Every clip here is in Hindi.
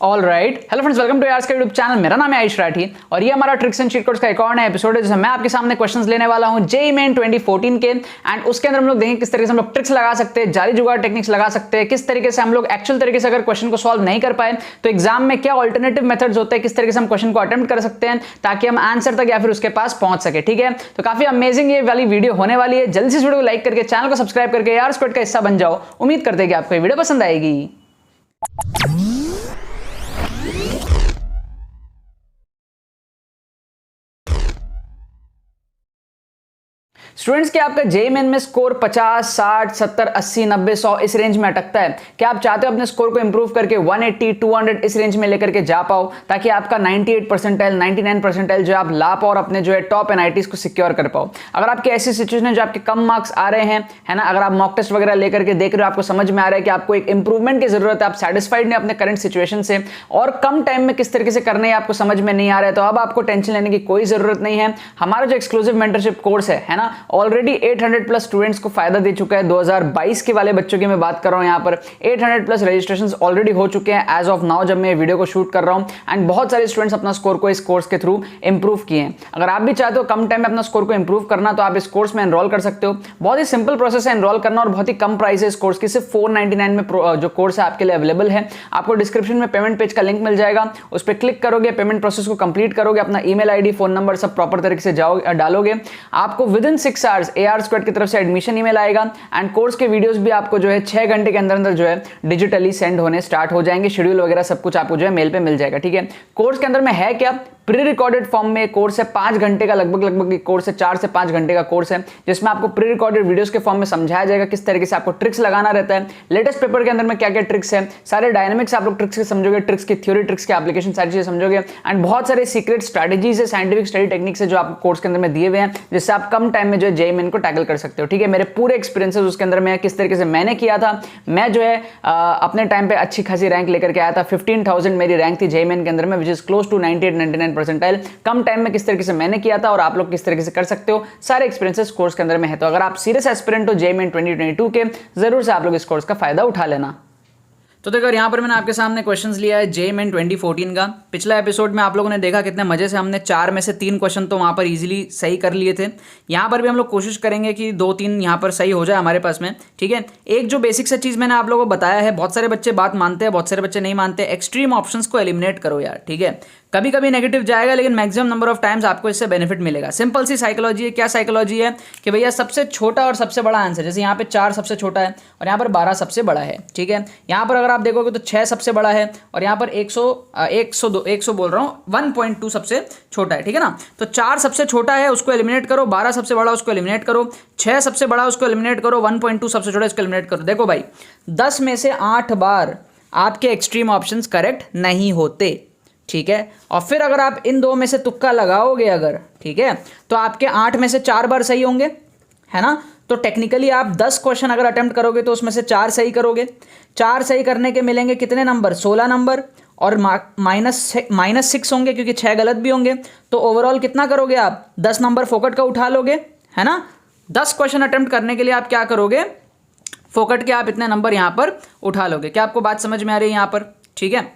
All right, hello friends, welcome to यार्स का यूट्यूब चैनल। मेरा नाम है आयुष राठी और ये हमारा ट्रिक्स एंड चीट कोड्स का एक और नया एपिसोड है जिसमें मैं आपके सामने क्वेश्चंस लेने वाला हूं जेईई मेन 2014 के। एंड उसके अंदर हम लोग देखेंगे किस तरीके से हम लोग ट्रिक्स लगा सकते हैं, जाली जुगाड़ टेक्निक्स लगा सकते हैं, किस तरीके से हम लोग एक्चुअल तरीके से अगर क्वेश्चन को सॉल्व नहीं कर पाए तो एग्जाम में क्या ऑल्टरनेटिव मेथड्स होते हैं, किस तरीके से हम क्वेश्चन को अटेम्प्ट कर सकते हैं ताकि हम आंसर तक या फिर उसके पास पहुंच सके। ठीक है, तो काफी अमेजिंग ये वाली वीडियो होने वाली है। जल्दी से इस वीडियो को लाइक करके चैनल को सब्सक्राइब करके यार स्क्वाड का हिस्सा बन जाओ। उम्मीद करते हैं कि आपको ये वीडियो पसंद आएगी। स्टूडेंट्स, क्या आपका जेईई मेन में स्कोर 50, 60, 70, 80, 90, 100 इस रेंज में अटकता है? क्या आप चाहते हो अपने स्कोर को इंप्रूव करके 180, 200 इस रेंज में लेकर के जा पाओ ताकि आपका 98 परसेंटाइल, 99 परसेंटाइल जो आप ला पाओ और अपने जो है टॉप एनआईटीज को सिक्योर कर पाओ? अगर आपकी ऐसी सिचुएशन है जो आपके कम मार्क्स आ रहे हैं, है ना, अगर आप मॉक टेस्ट वगैरह लेकर के देख रहे हो, आपको समझ में आ रहा है कि आपको एक इंप्रूवमेंट की जरूरत है, आप सेटिस्फाइड नहीं अपने करंट सिचुएशन से और कम टाइम में किस तरीके से करना है आपको समझ में नहीं आ रहा है, तो अब आपको टेंशन लेने की कोई जरूरत नहीं है। हमारा जो एक्सक्लूसिव मेंटरशिप कोर्स है ना, ऑलरेडी 800 प्लस स्टूडेंट्स को फायदा दे चुका है। 2022 के वाले बच्चों की मैं बात कर रहा हूं, यहां पर 800 प्लस रजिस्ट्रेशंस ऑलरेडी हो चुके हैं एज ऑफ नाउ जब मैं वीडियो को शूट कर रहा हूं। एंड बहुत सारे स्टूडेंट्स अपना स्कोर को इस कोर्स के थ्रू इंप्रूव किए हैं। अगर आप भी चाहते हो कम टाइम में अपना स्कोर को इंप्रूव करना तो आप इस कोर्स में एनरोल कर सकते हो। बहुत ही सिंपल प्रोसेस है एनरोल करना और बहुत ही कम प्राइस है इस कोर्स की। सिर्फ 499 में जो कोर्स है आपके लिए अवेलेबल है। आपको डिस्क्रिप्शन में पेमेंट पेज का लिंक मिल जाएगा, उस पर क्लिक करोगे, पेमेंट प्रोसेस को कंप्लीट करोगे, अपना ईमेल आईडी, फोन नंबर सब प्रॉपर तरीके से डालोगे, आपको with in 6 hours AR squad की तरफ से एडमिशन ईमेल आएगा। एंड कोर्स के वीडियोस भी आपको जो है 6 घंटे के अंदर अंदर जो है डिजिटली सेंड होने स्टार्ट हो जाएंगे। शेड्यूल वगैरह सब कुछ आपको जो है मेल पे मिल जाएगा। ठीक है, कोर्स के अंदर में है क्या, प्री रिकॉर्डेड फॉर्म में कोर्स है। 5 घंटे का लगभग कोर्स है, 4 से 5 घंटे का कोर्स है जिसमें आपको प्री रिकॉर्डेड वीडियोस के फॉर्म में समझाया जाएगा किस तरीके से आपको ट्रिक्स लगाना रहता है, लेटेस्ट पेपर के अंदर में क्या क्या ट्रिक्स है, सारे डायनेमिक्स आप लोग ट्रिक्स के समझोगे, ट्रिक्स की थ्योरी, ट्रिक्स की एप्लीकेशन, सारी चीजें समझोगे। एंड बहुत सारे सीक्रेट स्ट्रेटेजीज है, साइंटिफिक स्टडी टेक्निक्स है जो आपको कोर्स के अंदर में दिए हुए हैं जिससे आप कम टाइम में जो है जेईई मेन को टैकल कर सकते हो। ठीक है, मेरे पूरे एक्सपीरियंसेस उसके अंदर में किस तरीके से मैंने किया था। मैं जो है अपने टाइम पे अच्छी खासी रैंक लेकर के आया था। 15,000 मेरी रैंक थी जेईई मेन के अंदर में, which is close to 98, 99 percentile. कम टाइम में किस तरीके से मैंने किया था और आप लोग किस तरीके से कर सकते हो, सारे एक्सपीरियंसेस कोर्स के अंदर में है। तो अगर आप सीरियस एस्पिरेंट हो जेईई मेन 2022 के, जरूर से आप लोग इस कोर्स का फायदा उठा लेना। तो देखो यहाँ पर मैंने आपके सामने क्वेश्चंस लिया है जेईई मेन 2014 का। पिछला एपिसोड में आप लोगों ने देखा कितने मजे से हमने 4 में से 3 क्वेश्चन तो वहाँ पर इजीली सही कर लिए थे। यहाँ पर भी हम लोग कोशिश करेंगे कि 2-3 यहाँ पर सही हो जाए हमारे पास में। ठीक है, एक जो बेसिक सा चीज़ मैंने आप लोगों को बताया है, बहुत सारे बच्चे बात मानते हैं, बहुत सारे बच्चे नहीं मानते। एक्सट्रीम ऑप्शंस को एलिमिनेट करो यार। ठीक है, कभी कभी नेगेटिव जाएगा लेकिन मैक्सिमम नंबर ऑफ टाइम्स आपको इससे बेनिफिट मिलेगा। सिंपल सी साइकोलॉजी है। क्या साइकोलॉजी है कि भैया सबसे छोटा और सबसे बड़ा आंसर, जैसे यहाँ पे 4 सबसे छोटा है और यहाँ पर 12 सबसे बड़ा है। ठीक है, यहाँ पर अगर आप देखोगे तो 6 सबसे बड़ा है और यहाँ पर 100 बोल रहा हूँ 1.2 सबसे छोटा है। ठीक है ना, तो 4 सबसे छोटा है उसको एलिमिनेट करो, 12 सबसे बड़ा उसको एलिमिनेट करो, 6 सबसे बड़ा उसको एलिमिनेट करो, 1.2 सबसे छोटा इसको एलिमिनेट करो। देखो भाई, 10 में से 8 बार आपके एक्सट्रीम ऑप्शंस करेक्ट नहीं होते। ठीक है, और फिर अगर आप इन 2 में से तुक्का लगाओगे अगर, ठीक है, तो आपके 8 में से 4 बार सही होंगे, है ना। तो टेक्निकली आप 10 क्वेश्चन अगर अटेम्प्ट करोगे तो उसमें से 4 सही करोगे। 4 सही करने के मिलेंगे कितने नंबर, 16 नंबर, और -6 होंगे क्योंकि 6 गलत भी होंगे। तो ओवरऑल कितना करोगे आप, 10 नंबर फोकट का उठा लोगे, है ना। 10 क्वेश्चन अटेम्प्ट करने के लिए आप क्या करोगे, फोकट के आप इतने नंबर यहाँ पर उठा लोगे। क्या आपको बात समझ में आ रही है यहाँ पर? ठीक है,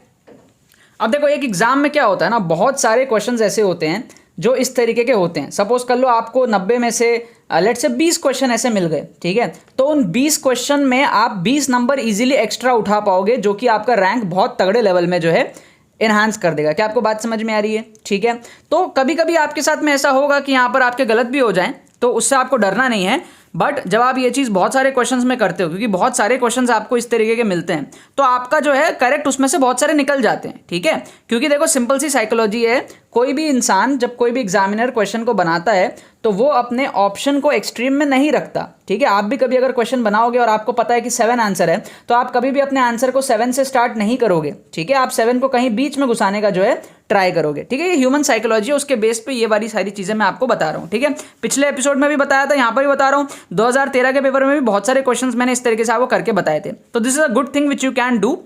अब देखो एक एग्जाम में क्या होता है ना, बहुत सारे क्वेश्चंस ऐसे होते हैं जो इस तरीके के होते हैं। सपोज कर लो आपको 90 में से लेट्स से 20 क्वेश्चन ऐसे मिल गए। ठीक है, तो उन 20 क्वेश्चन में आप 20 नंबर इजीली एक्स्ट्रा उठा पाओगे जो कि आपका रैंक बहुत तगड़े लेवल में जो है एनहांस कर देगा। क्या आपको बात समझ में आ रही है? ठीक है, तो कभी कभी आपके साथ में ऐसा होगा कि यहाँ पर आपके गलत भी हो जाएं, तो उससे आपको डरना नहीं है। बट जब आप ये चीज़ बहुत सारे क्वेश्चंस में करते हो, क्योंकि बहुत सारे क्वेश्चंस आपको इस तरीके के मिलते हैं, तो आपका जो है करेक्ट उसमें से बहुत सारे निकल जाते हैं। ठीक है, क्योंकि देखो सिंपल सी साइकोलॉजी है, कोई भी इंसान जब कोई भी एग्जामिनर क्वेश्चन को बनाता है तो वो अपने ऑप्शन को एक्सट्रीम में नहीं रखता। ठीक है, आप भी कभी अगर क्वेश्चन बनाओगे और आपको पता है कि 7 आंसर है, तो आप कभी भी अपने आंसर को 7 से स्टार्ट नहीं करोगे। ठीक है, आप 7 को कहीं बीच में घुसाने का जो है ट्राई करोगे। ठीक है, ये ह्यूमन साइकोलॉजी है, उसके बेस पे ये वाली सारी चीजें मैं आपको बता रहा हूँ। ठीक है, पिछले एपिसोड में भी बताया था, यहाँ पर भी बता रहा हूँ। 2013 के पेपर में भी बहुत सारे क्वेश्चंस मैंने इस तरीके से आपको करके बताए थे। तो this is a good thing which you can do.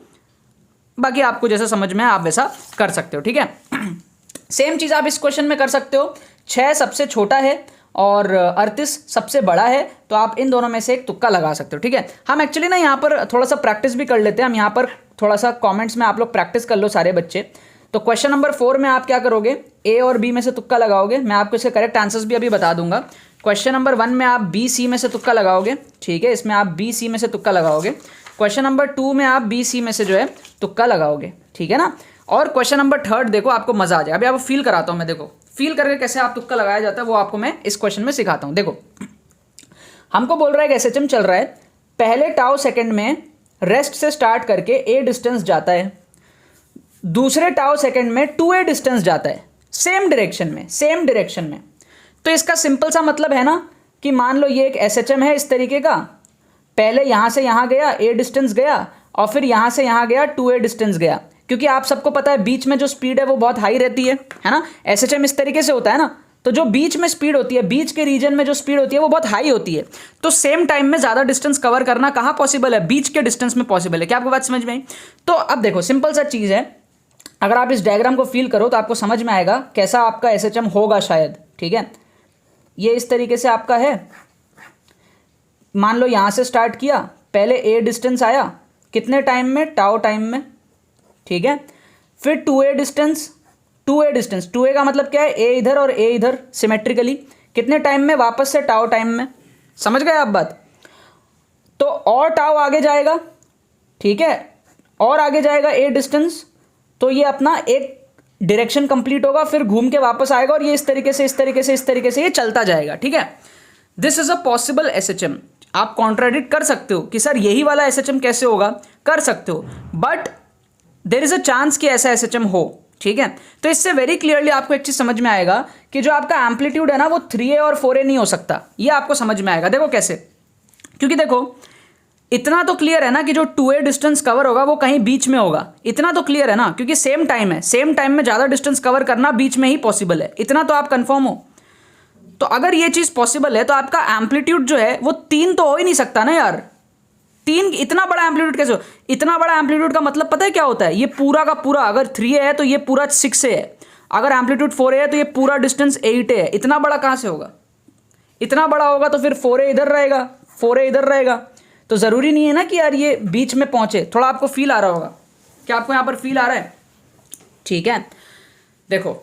बाकी आपको जैसा समझ में आप वैसा कर सकते हो। ठीक है, सेम चीज आप इस क्वेश्चन में कर सकते हो। 6 सबसे छोटा है और 38 सबसे बड़ा है, तो आप इन दोनों में से एक तुक्का लगा सकते हो। ठीक है, हम एक्चुअली ना यहाँ पर थोड़ा सा प्रैक्टिस भी कर लेते हैं। हम यहाँ पर थोड़ा सा कमेंट्स में आप लोग प्रैक्टिस कर लो सारे बच्चे। तो क्वेश्चन नंबर 4 में आप क्या करोगे, ए और बी में से तुक्का लगाओगे। मैं आपको इसके करेक्ट आंसर्स भी अभी बता दूंगा। क्वेश्चन नंबर 1 में आप बी सी में से तुक्का लगाओगे, ठीक है, इसमें आप बी सी में से तुक्का लगाओगे। क्वेश्चन नंबर 2 में आप बी सी में से जो है तुक्का लगाओगे, ठीक है ना। और क्वेश्चन नंबर 3 देखो, आपको मजा आ जाएगा। अभी आपको फील कराता हूँ मैं, देखो फील करके कैसे आप तुक्का लगाया जाता है वो आपको मैं इस क्वेश्चन में सिखाता हूँ। देखो हमको बोल रहा है कि एसएचएम चल रहा है, पहले टाउ सेकंड में रेस्ट से स्टार्ट करके ए डिस्टेंस जाता है, दूसरे टाउ सेकंड में 2a डिस्टेंस जाता है, सेम डायरेक्शन में। तो इसका सिंपल सा मतलब है ना कि मान लो ये एक एसएचएम है इस तरीके का, पहले यहां से यहां गया a डिस्टेंस गया और फिर यहां से यहां गया 2a डिस्टेंस गया। क्योंकि आप सबको पता है बीच में जो स्पीड है वो बहुत हाई रहती है ना। एसएचएम इस तरीके से होता है ना, तो जो बीच में स्पीड होती है, बीच के रीजन में जो स्पीड होती है वो बहुत हाई होती है। तो सेम टाइम में ज्यादा डिस्टेंस कवर करना कहां पॉसिबल है, बीच के डिस्टेंस में पॉसिबल है। क्या आपको बात समझ में आई? तो अब देखो सिंपल सा चीज है, अगर आप इस डायग्राम को फील करो तो आपको समझ में आएगा कैसा आपका एसएचएम होगा शायद, ठीक है। ये इस तरीके से आपका है, मान लो यहां से स्टार्ट किया, पहले ए डिस्टेंस आया कितने टाइम में, टाउ टाइम में, ठीक है। फिर 2a डिस्टेंस, 2a का मतलब क्या है, ए इधर और ए इधर सिमेट्रिकली, कितने टाइम में, वापस से टाउ टाइम में। समझ गए आप बात? तो और टाउ आगे जाएगा, ठीक है, और आगे जाएगा ए डिस्टेंस, तो ये अपना एक डायरेक्शन कंप्लीट होगा, फिर घूम के वापस आएगा और ये इस तरीके से ये चलता जाएगा, ठीक है। This is a possible SHM. आप कॉन्ट्राडिक्ट कर सकते हो कि सर यही वाला एसएचएम कैसे होगा, कर सकते हो, but there is a chance कि ऐसा एसएचएम हो, ठीक है। तो इससे वेरी क्लियरली आपको एक चीज समझ में आएगा कि जो आपका एम्पलीट्यूड है ना वो 3a और 4a नहीं हो सकता। ये आपको समझ में आएगा। देखो कैसे, क्योंकि देखो इतना तो क्लियर है ना कि जो 2a डिस्टेंस कवर होगा वो कहीं बीच में होगा, इतना तो क्लियर है ना, क्योंकि सेम टाइम है, सेम टाइम में ज्यादा डिस्टेंस कवर करना बीच में ही पॉसिबल है, इतना तो आप कंफर्म हो। तो अगर ये चीज पॉसिबल है तो आपका एम्पलीट्यूड जो है वो 3 तो हो ही नहीं सकता ना यार। 3 इतना बड़ा एम्पलीट्यूड कैसे हो? इतना बड़ा एम्पलीट्यूड का मतलब पता है क्या होता है, ये पूरा का पूरा, अगर 3a है तो ये पूरा 6a है, अगर एम्पलीट्यूड 4a है तो ये पूरा डिस्टेंस 8a है। इतना बड़ा कहां से होगा? इतना बड़ा होगा तो फिर 4a इधर रहेगा, 4a इधर रहेगा, तो जरूरी नहीं है ना कि यार ये बीच में पहुंचे। थोड़ा आपको फील आ रहा होगा, क्या आपको यहां पर फील आ रहा है? ठीक है, देखो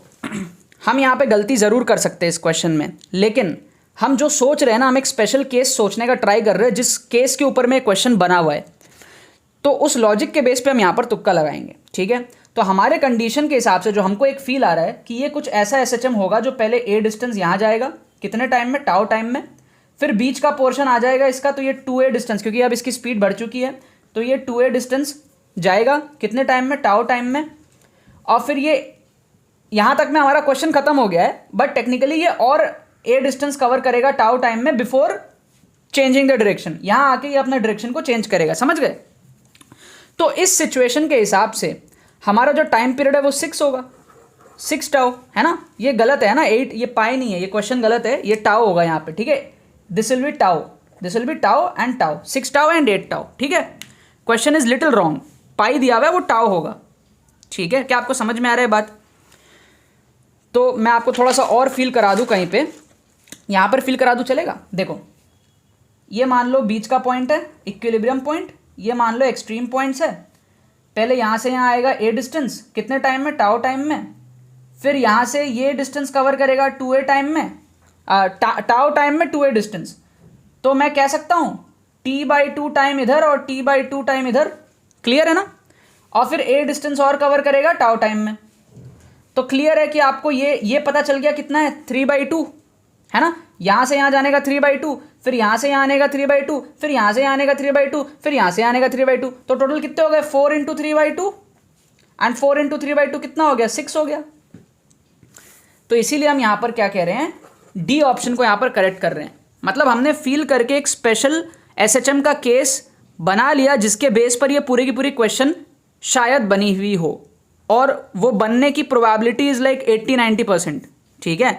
हम यहां पे गलती जरूर कर सकते हैं इस क्वेश्चन में, लेकिन हम जो सोच रहे हैं ना, हम एक स्पेशल केस सोचने का ट्राई कर रहे हैं जिस केस के ऊपर में क्वेश्चन बना हुआ है, तो उस लॉजिक के बेस पे हम यहां पर तुक्का लगाएंगे, ठीक है। तो हमारे कंडीशन के हिसाब से जो हमको एक फील आ रहा है कि ये कुछ ऐसा एसएचएम होगा जो पहले ए डिस्टेंस यहां जाएगा, कितने टाइम में, टाउ टाइम में, फिर बीच का पोर्शन आ जाएगा इसका, तो ये 2a डिस्टेंस, क्योंकि अब इसकी स्पीड बढ़ चुकी है, तो ये 2a डिस्टेंस जाएगा कितने टाइम में, टाउ टाइम में, और फिर ये यहां तक में हमारा क्वेश्चन खत्म हो गया है। बट टेक्निकली ये और a डिस्टेंस कवर करेगा टाउ टाइम में बिफोर चेंजिंग द डायरेक्शन, यहां आके ये अपना डायरेक्शन को चेंज करेगा। समझ गए? तो इस सिचुएशन के हिसाब से हमारा जो टाइम पीरियड है वो 6 होगा, 6 टाउ है ना। ये गलत है ना, 8, ये पाई नहीं है, ये क्वेश्चन गलत है, ये टाउ होगा यहाँ पे, ठीक है। This will be tau and tau, 6 tau and 8 tau, ठीक है। क्वेश्चन इज लिटिल रॉन्ग, पाई दिया हुआ है वो टाउ होगा, ठीक है। क्या आपको समझ में आ रहा है बात? तो मैं आपको थोड़ा सा और फील करा दूं, कहीं पे यहां पर फील करा दूं, चलेगा? देखो ये मान लो बीच का पॉइंट है, इक्विलिब्रियम पॉइंट, ये मान लो एक्सट्रीम पॉइंट्स है। पहले यहां से यहां आएगा ए डिस्टेंस कितने टाइम में, टाउ टाइम में, फिर यहां से ये डिस्टेंस कवर करेगा 2a टाइम में, टाउ टाइम में 2a डिस्टेंस। तो मैं कह सकता हूं t/2 टाइम इधर और t/2 टाइम इधर, क्लियर है ना। और फिर a डिस्टेंस और कवर करेगा टाउ टाइम में। तो क्लियर है कि आपको ये पता चल गया कितना है, 3/2 है ना। यहां से यहां जाने का 3/2, फिर यहां से यहां आने का 3/2, फिर यहां से यहां आने का 3/2, फिर यहां से आने का 3/2, तो टोटल कितने हो गए, 4 × 3/2, एंड 4 × 3/2 कितना हो गया, 6 हो गया। तो इसीलिए हम यहां पर क्या कह रहे हैं, डी ऑप्शन को यहां पर करेक्ट कर रहे हैं। मतलब हमने फील करके एक स्पेशल एसएचएम का केस बना लिया जिसके बेस पर ये पूरी की पूरी क्वेश्चन शायद बनी हुई हो, और वो बनने की प्रोबेबिलिटी इज लाइक 80-90%, ठीक है।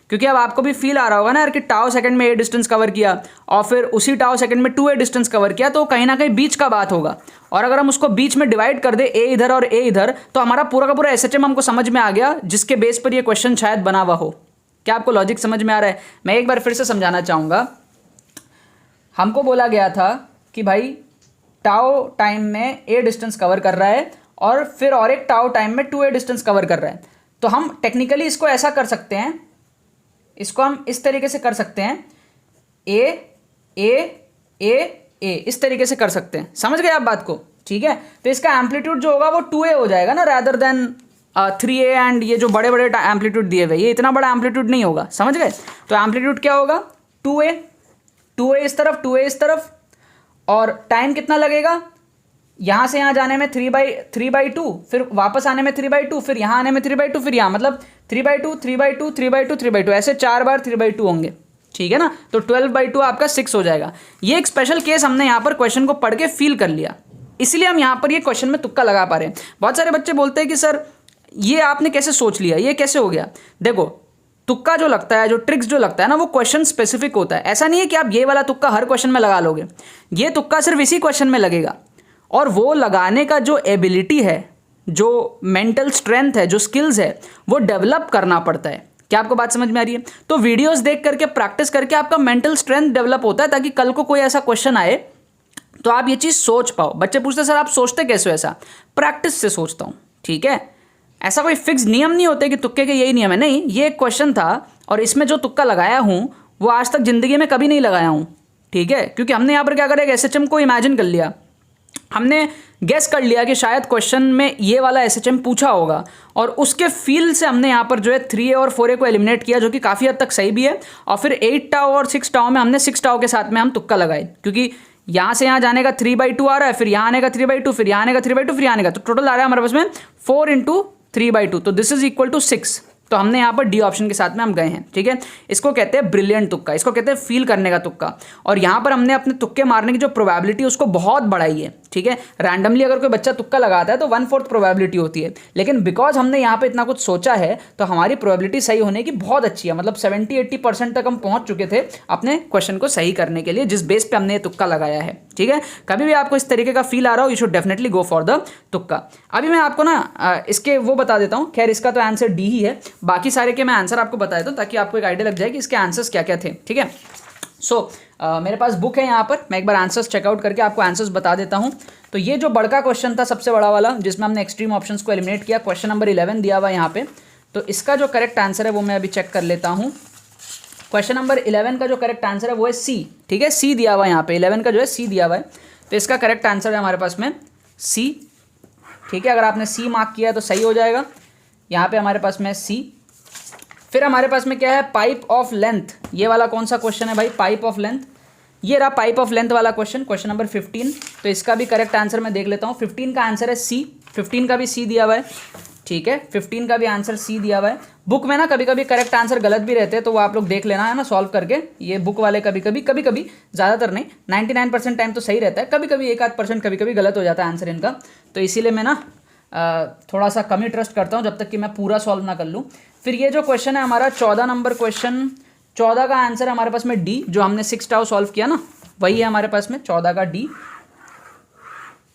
क्योंकि अब आपको भी फील आ रहा होगा ना यार कि टाउ सेकंड में ए डिस्टेंस कवर किया और फिर उसी टाउ सेकंड में 2a डिस्टेंस कवर किया, तो कहीं ना कहीं बीच का बात होगा। और अगर हम उसको बीच में डिवाइड कर दे, ए इधर और ए इधर, तो हमारा पूरा का पूरा एसएचएम हमको समझ में आ गया जिसके बेस पर ये क्वेश्चन शायद बना हुआ हो। क्या आपको लॉजिक समझ में आ रहा है? मैं एक बार फिर से समझाना चाहूंगा। हमको बोला गया था कि भाई टाउ टाइम में a डिस्टेंस कवर कर रहा है और फिर और एक टाउ टाइम में 2a डिस्टेंस कवर कर रहा है। तो हम टेक्निकली इसको ऐसा कर सकते हैं, इसको हम इस तरीके से कर सकते हैं, a इस तरीके से कर सकते हैं। समझ गए आप बात को? ठीक है, तो इसका एम्पलीट्यूड जो होगा वो 2a हो जाएगा ना, रादर देन 3a। एंड ये जो बड़े बड़े एम्पलीट्यूड दिए हुए, ये इतना बड़ा एम्पलीट्यूड नहीं होगा। समझ गए? तो एम्पलीट्यूड क्या होगा? 2a इस तरफ, 2a इस तरफ, और टाइम कितना लगेगा यहां से यहां जाने में 3/2, फिर वापस आने में 3/2, फिर यहां आने में 3/2, फिर यहां, मतलब 3/2 3/2 3/2 3/2, ऐसे 4 बार 3/2 होंगे। ठीक है ना? तो 12/2 आपका 6 हो जाएगा। ये एक स्पेशल केस हमने यहां पर क्वेश्चन को पढ़ के फील कर लिया, इसलिए हम यहां पर ये क्वेश्चन में तुक्का लगा पा रहे हैं। बहुत सारे बच्चे बोलते हैं कि सर ये आपने कैसे सोच लिया, ये कैसे हो गया? देखो, तुक्का जो लगता है, जो ट्रिक्स जो लगता है ना, वो क्वेश्चन स्पेसिफिक होता है। ऐसा नहीं है कि आप ये वाला तुक्का हर क्वेश्चन में लगा लोगे। ये तुक्का सिर्फ इसी क्वेश्चन में लगेगा, और वो लगाने का जो एबिलिटी है, जो मेंटल स्ट्रेंथ है, जो स्किल्स है, वो डेवलप करना पड़ता है। क्या आपको बात समझ में आ रही है? तो वीडियोस देख करके, प्रैक्टिस करके आपका मेंटल स्ट्रेंथ डेवलप होता है, ताकि कल को कोई ऐसा क्वेश्चन आए तो आप ये चीज़ सोच पाओ। बच्चे पूछते हैं सर आप सोचते कैसे हो? ऐसा प्रैक्टिस से सोचता हूँ। ठीक है, ऐसा कोई फिक्स नियम नहीं होते कि तुक्के के यही नियम है, नहीं। ये एक क्वेश्चन था और इसमें जो तुक्का लगाया हूँ वो आज तक जिंदगी में कभी नहीं लगाया हूँ। ठीक है, क्योंकि हमने यहाँ पर क्या करा, एक एसएचएम को इमेजिन कर लिया, हमने गेस कर लिया कि शायद क्वेश्चन में ये वाला एसएचएम पूछा होगा, और उसके फील से हमने यहाँ पर जो है 3a और 4a को एलिमिनेट किया, जो कि काफ़ी हद तक सही भी है। और फिर 8 टाउ और 6 टाउ में हमने 6 टाउ के साथ में हम तुक्का लगाए, क्योंकि यहाँ से यहाँ जाने का 3/2 आ रहा है, फिर यहाँ आने का 3/2, फिर यहाँ आने का 3/2, फिर यहाँ आने का, तो टोटल आ रहा है हमारे पास में 4 × 3/2, तो दिस इज इक्वल टू 6। तो हमने यहाँ पर डी ऑप्शन के साथ में हम गए हैं। ठीक है, इसको कहते हैं ब्रिलियंट तुक्का, इसको कहते हैं फील करने का तुक्का। और यहाँ पर हमने अपने तुक्के मारने की जो प्रोबेबिलिटी उसको बहुत बढ़ाई है। ठीक है, रैंडमली अगर कोई बच्चा तुक्का लगाता है तो 1/4 प्रोबेबिलिटी होती है, लेकिन बिकॉज हमने यहाँ पे इतना कुछ सोचा है तो हमारी प्रोबेबिलिटी सही होने की बहुत अच्छी है। मतलब 70-80% तक हम पहुंच चुके थे अपने क्वेश्चन को सही करने के लिए, जिस बेस पे हमने ये तुक्का लगाया है। ठीक है, कभी भी आपको इस तरीके का फील आ रहा हो, you should definitely go for the तुक्का। अभी मैं आपको ना इसके वो बता देता हूँ। खैर, इसका तो आंसर डी ही है, बाकी सारे के मैं आंसर आपको बता देता हूँ ताकि आपको एक आइडिया लग जाए कि इसके आंसर्स क्या क्या थे। ठीक है, सो मेरे पास बुक है यहाँ पर, मैं एक बार आंसर्स चेकआउट करके आपको आंसर्स बता देता हूँ। तो ये जो बड़ा क्वेश्चन था, सबसे बड़ा वाला, जिसमें हमने एक्सट्रीम ऑप्शंस को एलिमिनेट किया, क्वेश्चन नंबर 11 दिया हुआ है यहाँ पे। तो इसका जो करेक्ट आंसर है वो मैं अभी चेक कर लेता हूँ। क्वेश्चन नंबर 11 का जो करेक्ट आंसर है वो है सी। ठीक है, सी दिया हुआ है यहाँ पे, 11 का जो है सी दिया हुआ है, तो इसका करेक्ट आंसर है हमारे पास में सी। ठीक है, अगर आपने सी मार्क किया है तो सही हो जाएगा। यहाँ पे हमारे पास में सी। फिर हमारे पास में क्या है, पाइप ऑफ लेंथ। ये वाला कौन सा क्वेश्चन है भाई, पाइप ऑफ लेंथ? ये रहा पाइप ऑफ लेंथ वाला क्वेश्चन, क्वेश्चन नंबर 15। तो इसका भी करेक्ट आंसर मैं देख लेता हूँ। 15 का आंसर है सी, 15 का भी सी दिया हुआ है। ठीक है, 15 का भी आंसर सी दिया हुआ है। बुक में ना कभी कभी करेक्ट आंसर गलत भी रहते हैं, तो वो आप लोग देख लेना है ना, सॉल्व करके। ये बुक वाले कभी कभी ज़्यादातर नहीं, 99% टाइम तो सही रहता है, कभी कभी 1-8% कभी कभी गलत हो जाता है आंसर इनका। तो इसीलिए मैं ना थोड़ा सा कम ही ट्रस्ट करता हूँ जब तक कि मैं पूरा सॉल्व ना कर लूँ। फिर ये जो क्वेश्चन है हमारा 14 नंबर क्वेश्चन, 14 का आंसर है हमारे पास में डी, जो हमने 6 टाउ सॉल्व किया ना, वही है हमारे पास में 14 का डी।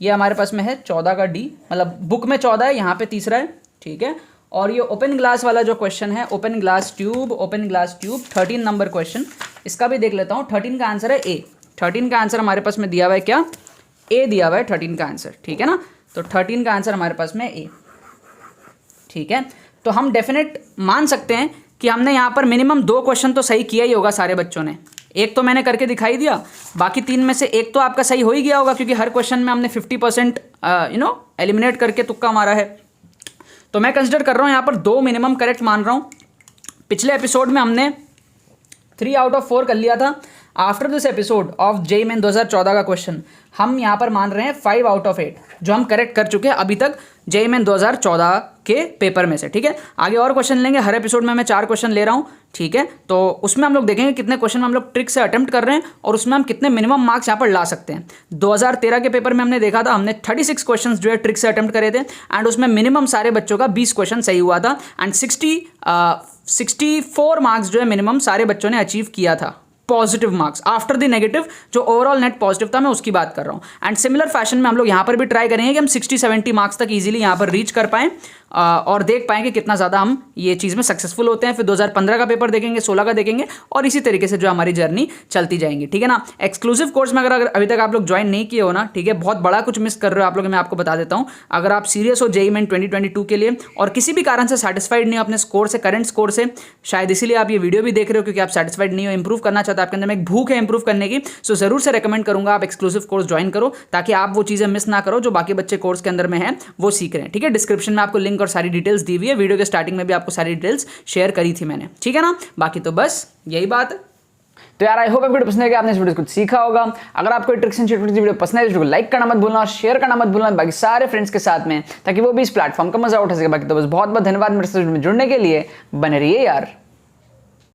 ये हमारे पास में है 14 का डी, मतलब बुक में 14 है, यहाँ पे तीसरा है। ठीक है, और ये ओपन ग्लास वाला जो क्वेश्चन है, open glass tube 13 number question, इसका भी देख लेता हूँ। 13 का आंसर है ए। 13 का आंसर हमारे पास में दिया हुआ है क्या, ए दिया हुआ है 13 का आंसर। ठीक है ना, तो 13 का आंसर हमारे पास में ए। ठीक है, तो हम डेफिनेट मान सकते हैं कि हमने यहाँ पर मिनिमम 2 क्वेश्चन तो सही किया ही होगा सारे बच्चों ने। एक तो मैंने करके दिखाई दिया, बाकी 3 में से एक तो आपका सही हो ही गया होगा, क्योंकि हर क्वेश्चन में हमने 50% एलिमिनेट करके तुक्का मारा है। तो मैं कंसिडर कर रहा हूँ यहाँ पर 2 मिनिमम करेक्ट मान रहा हूँ। पिछले एपिसोड में हमने 3 आउट ऑफ 4 कर लिया था। After this episode of JEE main 2014 का क्वेश्चन हम यहाँ पर मान रहे हैं 5 आउट ऑफ 8, जो हम करेक्ट कर चुके हैं अभी तक जेईई मेन 2014 के पेपर में से। ठीक है, आगे और क्वेश्चन लेंगे, हर एपिसोड में मैं 4 क्वेश्चन ले रहा हूँ। ठीक है, तो उसमें हम लोग देखेंगे कितने क्वेश्चन हम लोग ट्रिक से अटेम्प्ट कर रहे हैं और उसमें हम कितने मिनिमम मार्क्स यहाँ पर ला सकते हैं। 2013 के पेपर में हमने देखा था, हमने 36 क्वेश्चन जो है ट्रिक से अटेम्प्ट करे थे, एंड उसमें मिनिमम सारे बच्चों का 20 क्वेश्चन सही हुआ था, एंड 64 मार्क्स जो है मिनिमम सारे बच्चों ने अचीव किया था, positive marks after the negative. जो ओवरऑल नेट पॉजिटिव था मैं उसकी बात कर रहा हूँ। एंड सिमिलर फैशन में हम लोग यहाँ पर भी ट्राई करेंगे कि हम 60-70 मार्क्स तक इजीली यहाँ पर रीच कर पाएँ। और देख पाएँ कि कितना ज़्यादा हम ये चीज़ में सक्सेसफुल होते हैं। फिर 2015 का पेपर देखेंगे, 16 का देखेंगे और इसी तरीके से जो हमारी जर्नी चलती जाएंगी, ठीक है ना। एक्सक्लूसिव कोर्स में अगर अभी तक आप लोग ज्वाइन नहीं किए हो ना, ठीक है, बहुत बड़ा कुछ मिस कर रहे हो आप लोग। मैं आपको बता देता हूँ, अगर आप सीरियस हो जेईई मेन 2022 के लिए और किसी भी कारण से सेटिस्फाइड नहीं हो अपने स्कोर से, करंट स्कोर से, शायद इसीलिए आप ये वीडियो भी देख रहे हो क्योंकि आप सेटिस्फाइड नहीं हो, इंप्रूव करना चाहते हो, आपके अंदर में एक भूख है इंप्रूव करने की, सो जरूर से रेकमेंड करूंगा आप एक्सक्लूसिव कोर्स ज्वाइन करो ताकि आप वो चीजें मिस ना करो जो बाकी बच्चे कोर्स के अंदर में है वो सीख रहे हैं, ठीक है। डिस्क्रिप्शन में आपको लिंक और सारी डिटेल्स दी हुई है, वीडियो के स्टार्टिंग में भी आपको सारी डिटेल्स शेयर करी थी मैंने, ठीक है ना। बाकी तो बस यही बात है। तो यार आई होप वीडियो पसंद है कि आपने इस वीडियो को कुछ सीखा होगा। अगर आपको ट्रिक्स एंड ट्रिक्स वीडियो पसंद है तो वीडियो को लाइक करना मत भूलना और शेयर करना मत भूलना बाकी सारे फ्रेंड्स के साथ में, ताकि वो भी इस प्लेटफॉर्म का मजा उठा सके। बाकी तो बस बहुत बहुत धन्यवाद मेरे साथ जुड़ने के लिए, बने रहिए यार।